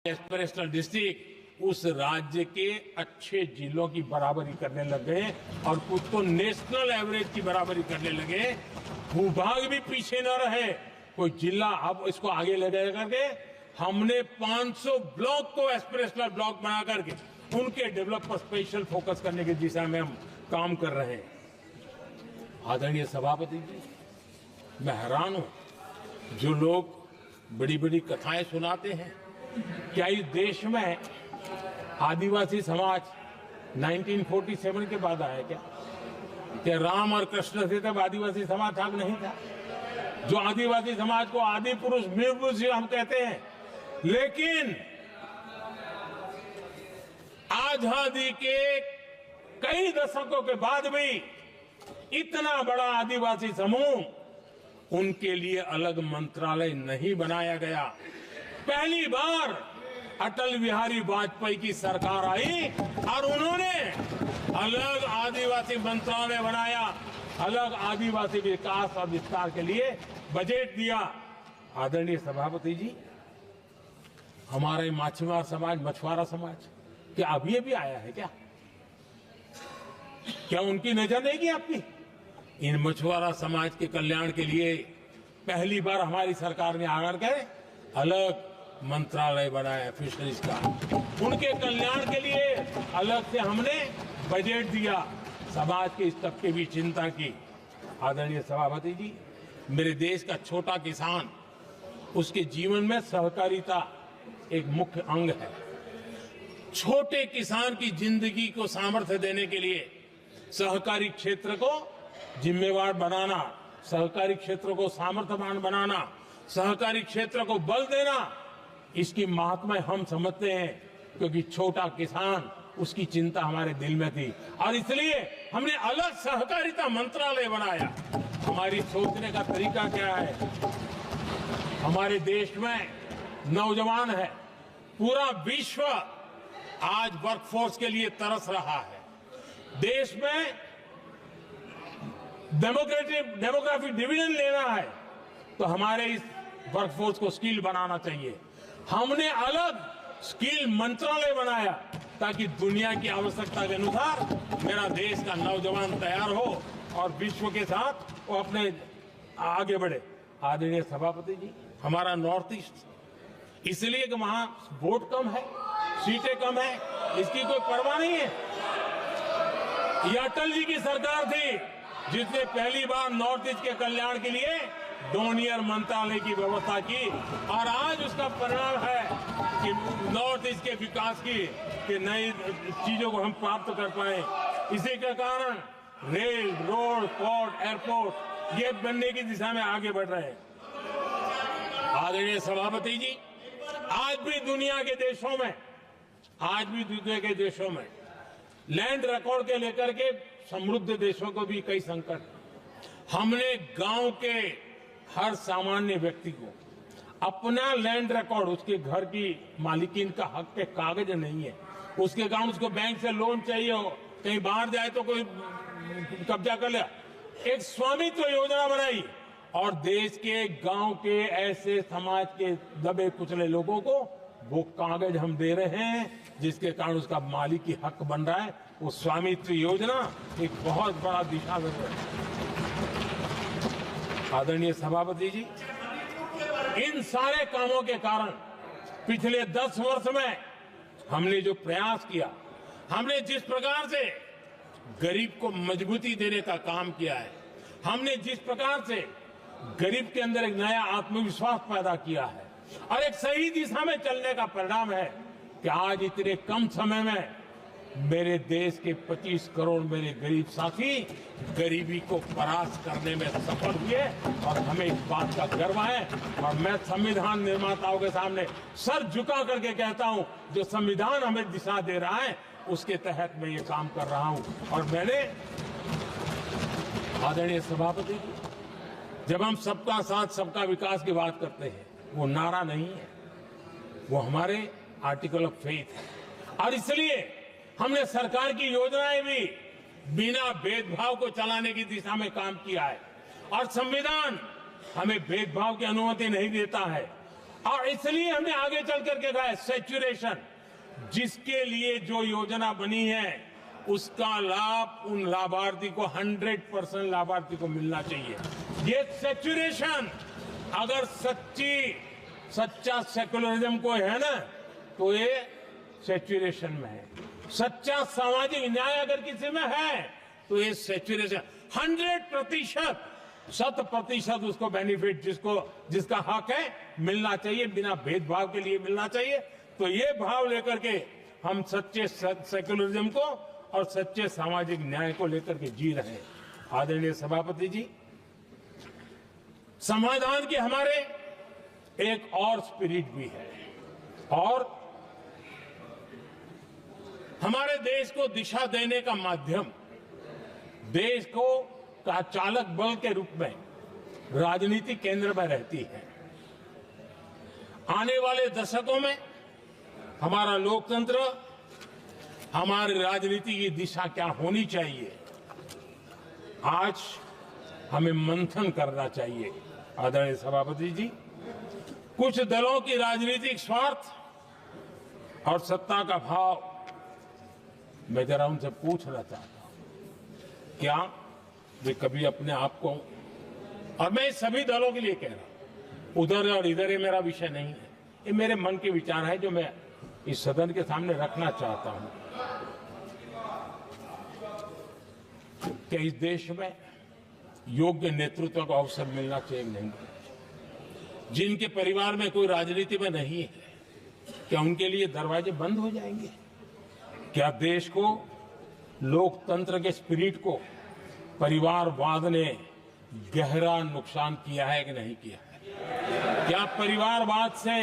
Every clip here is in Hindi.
एस्पिरेशनल डिस्ट्रिक्ट उस राज्य के अच्छे जिलों की बराबरी करने लग गए और कुछ तो नेशनल एवरेज की बराबरी करने लगे। भूभाग भी पीछे न रहे, कोई जिला अब इसको आगे ले जाकर करके हमने 500 ब्लॉक को एस्पिरेशनल ब्लॉक बना करके उनके डेवलप पर स्पेशल फोकस करने की दिशा में हम काम कर रहे हैं। आदरणीय सभापति जी, मैं हैरान हूं, जो लोग बड़ी बड़ी कथाएं सुनाते हैं, क्या इस देश में आदिवासी समाज 1947 के बाद आया क्या राम और कृष्ण थे तब आदिवासी समाज था नहीं था? जो आदिवासी समाज को आदि पुरुष वीर पुरुष हम कहते हैं, लेकिन आजादी के कई दशकों के बाद भी इतना बड़ा आदिवासी समूह, उनके लिए अलग मंत्रालय नहीं बनाया गया। पहली बार अटल बिहारी वाजपेयी की सरकार आई और उन्होंने अलग आदिवासी मंत्रालय बनाया, अलग आदिवासी विकास और विस्तार के लिए बजट दिया। आदरणीय सभापति जी, हमारे माछीमार समाज, मछुआरा समाज, क्या अभी अभी आया है क्या उनकी नजर नहीं की आपकी? इन मछुआरा समाज के कल्याण के लिए पहली बार हमारी सरकार ने आकर के अलग मंत्रालय बनाया फिशरीज का, उनके कल्याण के लिए अलग से हमने बजट दिया, समाज के इस तबके की चिंता की। आदरणीय सभापति जी, मेरे देश का छोटा किसान, उसके जीवन में सहकारिता एक मुख्य अंग है। छोटे किसान की जिंदगी को सामर्थ्य देने के लिए सहकारी क्षेत्र को जिम्मेवार बनाना, सहकारी क्षेत्र को सामर्थ्यवान बनाना, सहकारी क्षेत्र को बल देना, इसकी महात्मा हम समझते हैं, क्योंकि छोटा किसान, उसकी चिंता हमारे दिल में थी और इसलिए हमने अलग सहकारिता मंत्रालय बनाया। हमारी सोचने का तरीका क्या है? हमारे देश में नौजवान है, पूरा विश्व आज वर्कफोर्स के लिए तरस रहा है। देश में डेमोग्राफिक डिवीजन लेना है तो हमारे इस वर्कफोर्स को स्किल बनाना चाहिए। हमने अलग स्किल मंत्रालय बनाया ताकि दुनिया की आवश्यकता के अनुसार मेरा देश का नौजवान तैयार हो और विश्व के साथ वो अपने आगे बढ़े। आदरणीय सभापति जी, हमारा नॉर्थ ईस्ट इसलिए कि वहां वोट कम है, सीटें कम है, इसकी कोई परवाह नहीं है। ये अटल जी की सरकार थी जिसने पहली बार नॉर्थ ईस्ट के कल्याण के लिए डोनियर मंत्रालय की व्यवस्था की और आज उसका परिणाम है कि नॉर्थ ईस्ट के विकास की नई चीजों को हम प्राप्त कर पाए। इसी के कारण रेल, रोड, पोर्ट, एयरपोर्ट ये बनने की दिशा में आगे बढ़ रहे हैं। आदरणीय सभापति जी, आज भी दुनिया के देशों में लैंड रिकॉर्ड के लेकर के समृद्ध देशों को भी कई संकट। हमने गांव के हर सामान्य व्यक्ति को अपना लैंड रिकॉर्ड, उसके घर की मालिकीन का हक के कागज नहीं है, उसके गांव उसको बैंक से लोन चाहिए हो, कहीं बाहर जाए तो कोई कब्जा कर ले, एक स्वामित्व योजना बनाई और देश के गांव के ऐसे समाज के दबे कुचले लोगों को वो कागज हम दे रहे हैं जिसके कारण उसका मालिकी हक बन रहा है। वो स्वामित्व योजना एक बहुत बड़ा दिशा दे रहा है। आदरणीय सभापति जी, इन सारे कामों के कारण पिछले 10 वर्ष में हमने जो प्रयास किया, हमने जिस प्रकार से गरीब को मजबूती देने का काम किया है, हमने जिस प्रकार से गरीब के अंदर एक नया आत्मविश्वास पैदा किया है और एक सही दिशा में चलने का परिणाम है कि आज इतने कम समय में मेरे देश के 25 करोड़ मेरे गरीब साथी गरीबी को परास्त करने में सफल हुए और हमें इस बात का गर्व है। और मैं संविधान निर्माताओं के सामने सर झुका करके कहता हूं, जो संविधान हमें दिशा दे रहा है उसके तहत मैं ये काम कर रहा हूं। और मैंने, आदरणीय सभापति जी, जब हम सबका साथ सबका विकास की बात करते हैं, वो नारा नहीं है, वो हमारे आर्टिकल ऑफ फेथ है। और इसलिए हमने सरकार की योजनाएं भी बिना भेदभाव को चलाने की दिशा में काम किया है और संविधान हमें भेदभाव की अनुमति नहीं देता है। और इसलिए हमने आगे चल करके कहा है सैचुरेशन, जिसके लिए जो योजना बनी है उसका लाभ उन लाभार्थी को 100% लाभार्थी को मिलना चाहिए। ये सैचुरेशन अगर सच्चा सेकुलरिज्म को है ना, तो ये सैचुरेशन में है। सच्चा सामाजिक न्याय अगर किसी में है तो ये सैचुरेशन 100%, 100% उसको बेनिफिट जिसका हक है मिलना चाहिए, बिना भेदभाव के लिए मिलना चाहिए। तो ये भाव लेकर के हम सच्चे सेकुलरिज्म को और सच्चे सामाजिक न्याय को लेकर के जी रहे हैं। आदरणीय सभापति जी, समाधान की हमारे एक और स्पिरिट भी है और हमारे देश को दिशा देने का माध्यम, देश को का चालक बल के रूप में राजनीति केंद्र में रहती है। आने वाले दशकों में हमारा लोकतंत्र, हमारी राजनीति की दिशा क्या होनी चाहिए, आज हमें मंथन करना चाहिए। आदरणीय सभापति जी, कुछ दलों की राजनीतिक स्वार्थ और सत्ता का भाव, मैं जरा उनसे पूछना चाहता हूं, क्या वे कभी अपने आप को, और मैं सभी दलों के लिए कह रहा हूं, उधर और इधर ये मेरा विषय नहीं है, ये मेरे मन के विचार है जो मैं इस सदन के सामने रखना चाहता हूं। कि इस देश में योग्य नेतृत्व का अवसर मिलना चाहिए नहीं? जिनके परिवार में कोई राजनीति में नहीं है, क्या उनके लिए दरवाजे बंद हो जाएंगे? क्या देश को, लोकतंत्र के स्पिरिट को परिवारवाद ने गहरा नुकसान किया है कि नहीं किया है? क्या परिवारवाद से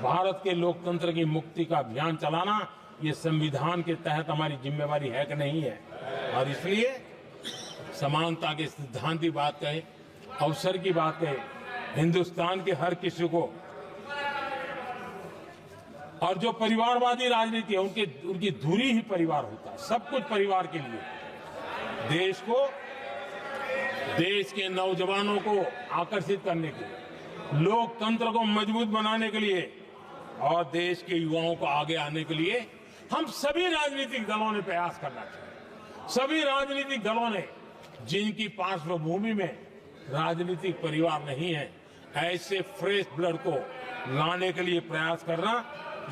भारत के लोकतंत्र की मुक्ति का अभियान चलाना ये संविधान के तहत हमारी जिम्मेवारी है कि नहीं है? और इसलिए समानता के सिद्धांत की बात कहे, अवसर की बात कहे, हिंदुस्तान के हर किसी को, और जो परिवारवादी राजनीति है उनकी धुरी ही परिवार होता है, सब कुछ परिवार के लिए। देश को, देश के नौजवानों को आकर्षित करने के लिए, लोकतंत्र को मजबूत बनाने के लिए और देश के युवाओं को आगे आने के लिए हम सभी राजनीतिक दलों ने प्रयास करना चाहिए। सभी राजनीतिक दलों ने, जिनकी पार्श्वभूमि में राजनीतिक परिवार नहीं है, ऐसे फ्रेश ब्लड को लाने के लिए प्रयास करना,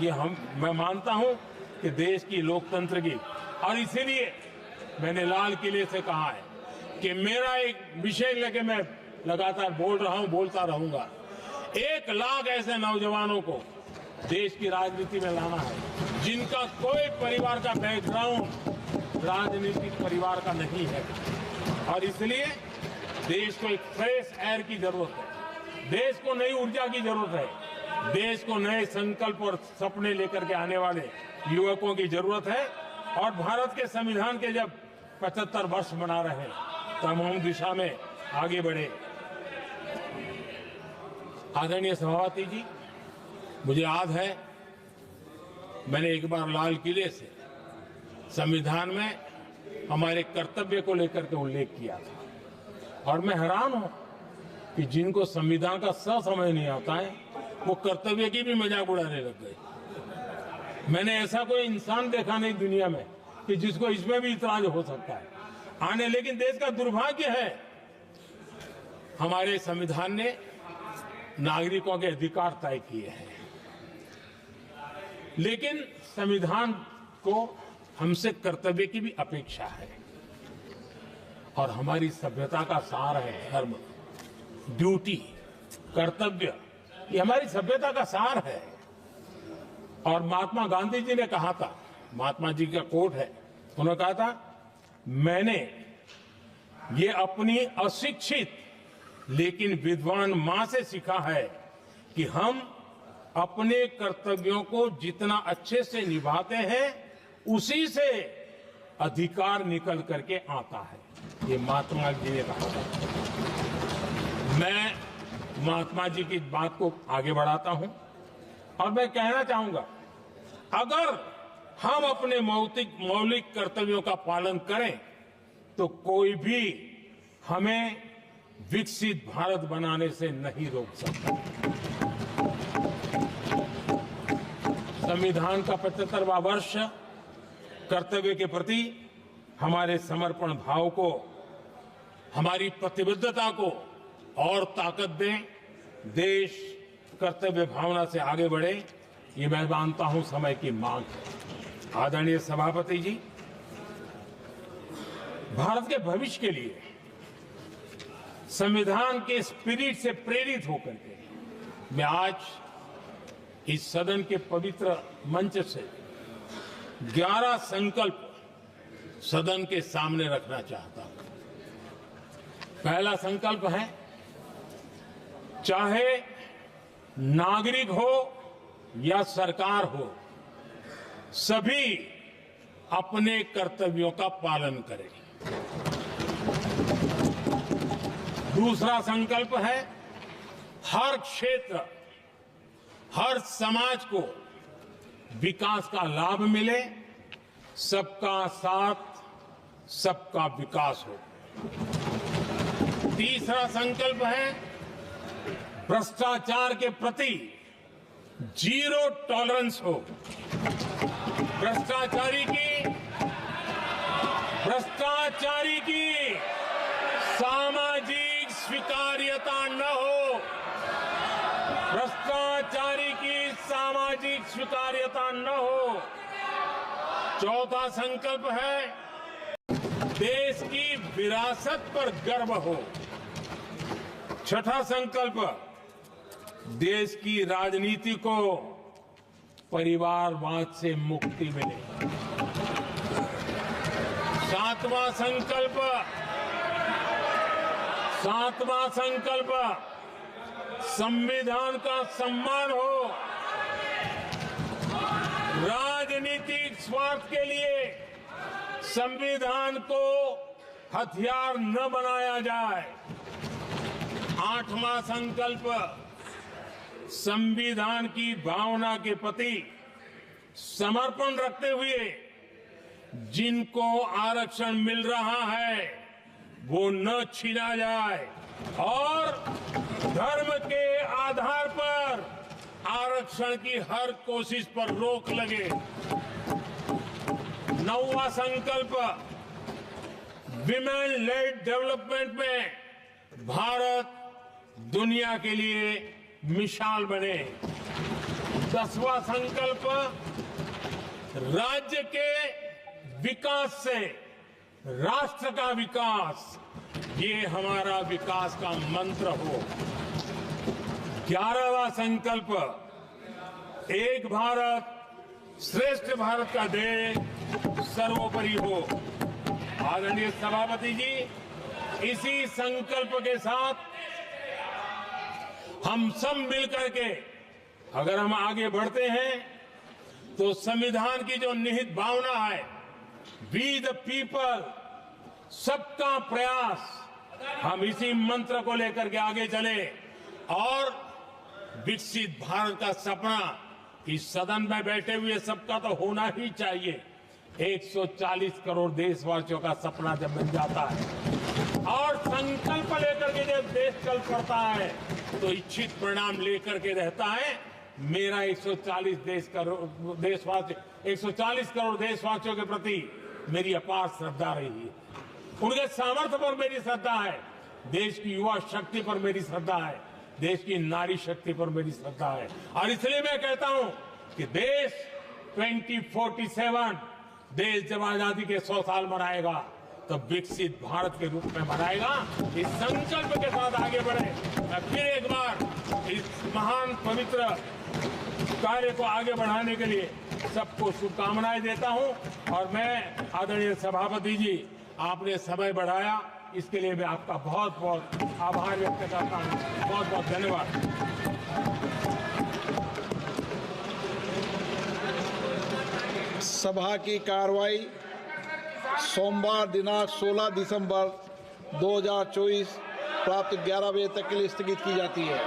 ये मैं मानता हूं कि देश की लोकतंत्र की, और इसीलिए मैंने लाल किले से कहा है कि मेरा एक विषय लेके मैं लगातार बोल रहा हूं, बोलता रहूंगा। 1 लाख ऐसे नौजवानों को देश की राजनीति में लाना है जिनका कोई परिवार का बैकग्राउंड राजनीतिक परिवार का नहीं है, और इसलिए देश को एक फ्रेश एयर की जरूरत है, देश को नई ऊर्जा की जरूरत है, देश को नए संकल्प और सपने लेकर के आने वाले युवकों की जरूरत है। और भारत के संविधान के जब 75 वर्ष मना रहे हैं तो हम उस दिशा में आगे बढ़े। आदरणीय सभापति जी, मुझे याद है मैंने एक बार लाल किले से संविधान में हमारे कर्तव्य को लेकर के उल्लेख किया था, और मैं हैरान हूं कि जिनको संविधान का समझ नहीं आता है वो कर्तव्य की भी मजाक उड़ाने लग गए। मैंने ऐसा कोई इंसान देखा नहीं दुनिया में कि जिसको इसमें भी इतराज हो सकता है आने। लेकिन देश का दुर्भाग्य है, हमारे संविधान ने नागरिकों के अधिकार तय किए हैं, लेकिन संविधान को हमसे कर्तव्य की भी अपेक्षा है। और हमारी सभ्यता का सार है धर्म, ड्यूटी, कर्तव्य, ये हमारी सभ्यता का सार है। और महात्मा गांधी जी ने कहा था, महात्मा जी का कोट है, उन्होंने कहा था, मैंने ये अपनी अशिक्षित लेकिन विद्वान मां से सीखा है कि हम अपने कर्तव्यों को जितना अच्छे से निभाते हैं उसी से अधिकार निकल करके आता है। ये महात्मा जी ने कहा था। मैं महात्मा जी की बात को आगे बढ़ाता हूं और मैं कहना चाहूंगा, अगर हम अपने मौलिक कर्तव्यों का पालन करें तो कोई भी हमें विकसित भारत बनाने से नहीं रोक सकता। संविधान का 75वां वर्ष कर्तव्य के प्रति हमारे समर्पण भाव को, हमारी प्रतिबद्धता को और ताकत दें। देश कर्तव्य भावना से आगे बढ़े, ये मैं मानता हूं समय की मांग है। आदरणीय सभापति जी, भारत के भविष्य के लिए संविधान के स्पिरिट से प्रेरित होकर के मैं आज इस सदन के पवित्र मंच से 11 संकल्प सदन के सामने रखना चाहता हूं। पहला संकल्प है, चाहे नागरिक हो या सरकार हो, सभी अपने कर्तव्यों का पालन करें। दूसरा संकल्प है, हर क्षेत्र, हर समाज को विकास का लाभ मिले, सबका साथ, सबका विकास हो। तीसरा संकल्प है, भ्रष्टाचार के प्रति जीरो टॉलरेंस हो। भ्रष्टाचारी की सामाजिक स्वीकार्यता न हो। भ्रष्टाचारी की सामाजिक स्वीकार्यता न हो। चौथा संकल्प है, देश की विरासत पर गर्व हो। छठा संकल्प, देश की राजनीति को परिवारवाद से मुक्ति मिले। सातवां संकल्प, संविधान का सम्मान हो। राजनीतिक स्वार्थ के लिए संविधान को हथियार न बनाया जाए। आठवां संकल्प, संविधान की भावना के प्रति समर्पण रखते हुए जिनको आरक्षण मिल रहा है वो न छीना जाए और धर्म के आधार पर आरक्षण की हर कोशिश पर रोक लगे। नौवां संकल्प, विमेन लेड डेवलपमेंट में भारत दुनिया के लिए मिसाल बने। 10वां संकल्प, राज्य के विकास से राष्ट्र का विकास, ये हमारा विकास का मंत्र हो। 11वां संकल्प, एक भारत श्रेष्ठ भारत का ध्येय सर्वोपरि हो। आदरणीय सभापति जी, इसी संकल्प के साथ हम सब मिलकर के अगर हम आगे बढ़ते हैं तो संविधान की जो निहित भावना है, वी द पीपल, सबका प्रयास, हम इसी मंत्र को लेकर के आगे चले और विकसित भारत का सपना इस सदन में बैठे हुए सबका तो होना ही चाहिए। 140 करोड़ देशवासियों का सपना जब बन जाता है और संकल्प लेकर के जब देश चल पड़ता है तो इच्छित परिणाम लेकर के रहता है। मेरा 140 करोड़ देशवासियों के प्रति मेरी अपार श्रद्धा रही है। उनके सामर्थ्य पर मेरी श्रद्धा है, देश की युवा शक्ति पर मेरी श्रद्धा है, देश की नारी शक्ति पर मेरी श्रद्धा है। और इसलिए मैं कहता हूं कि देश 2047 देश जब आजादी के 100 साल मनाएगा तो विकसित भारत के रूप में मनाएगा। इस संकल्प के साथ आगे बढ़े। मैं फिर एक बार इस महान पवित्र कार्य को आगे बढ़ाने के लिए सबको शुभकामनाएं देता हूं और मैं आदरणीय सभापति जी, आपने समय बढ़ाया इसके लिए मैं आपका बहुत बहुत आभार व्यक्त करता हूं। बहुत बहुत धन्यवाद। सभा की कार्रवाई सोमवार दिनांक 16 दिसंबर 2024 प्राप्त 11 बजे तक के लिए स्थगित की जाती है।